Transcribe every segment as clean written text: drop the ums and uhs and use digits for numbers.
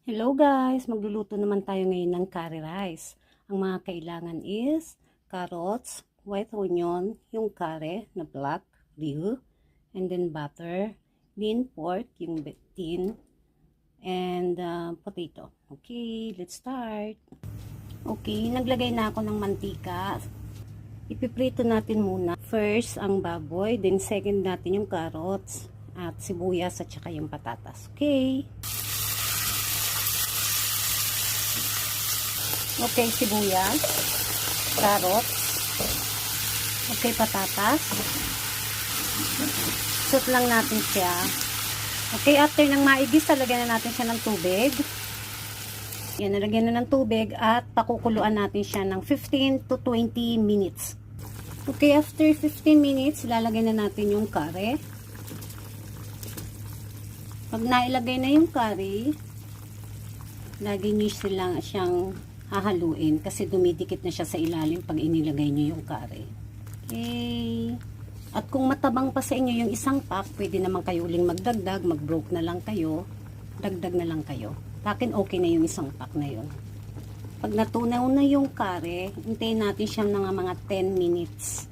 Hello guys! Magluluto naman tayo ngayon ng curry rice. Ang mga kailangan is carrots, white onion, yung curry na black, real, and then butter, lean pork, yung tin, and potato. Okay, let's start. Okay, naglagay na ako ng mantika. Ipiprito natin muna. First, ang baboy, then second natin yung carrots, at sibuyas at saka yung patatas. Okay. Okay, sibuyas, carrots, okay, patatas. Sut lang natin siya. Okay, after nang maigis, lagyan na natin siya ng tubig. Yan, nalagyan na ng tubig at pakukuluan natin siya ng 15 to 20 minutes. Okay, after 15 minutes, ilalagay na natin yung curry. Pag nailagay na yung curry, lagi nyo siyang hahaluin kasi dumidikit na siya sa ilalim pag inilagay nyo yung curry. Okay. At kung matabang pa sa inyo yung isang pack, pwede naman kayo uling magdagdag, mag-broke na lang kayo, dagdag na lang kayo. Takin okay na yung isang pack na yun. Pag natunaw na yung curry, hintayin natin siya ng mga 10 minutes.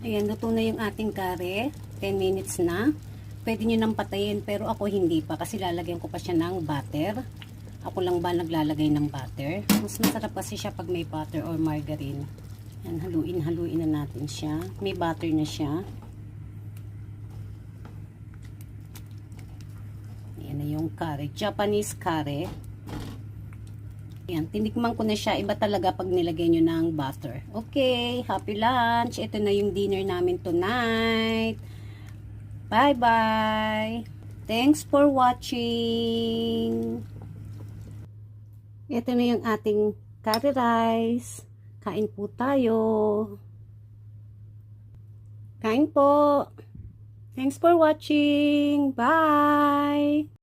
Ayan, luto na yung ating curry. 10 minutes na. Pwede nyo nang patayin pero ako hindi pa kasi lalagyan ko pa siya ng butter. Ako lang ba naglalagay ng butter? Mas masarap kasi siya pag may butter or margarine. Yan, haluin na natin siya. May butter na siya. Yan na yung curry. Japanese curry. Yan, tinikman ko na siya. Iba talaga pag nilagay nyo ng butter. Okay, happy lunch. Ito na yung dinner namin tonight. Bye-bye. Thanks for watching. Ito na yung ating curry rice. Kain po tayo. Kain po. Thanks for watching. Bye!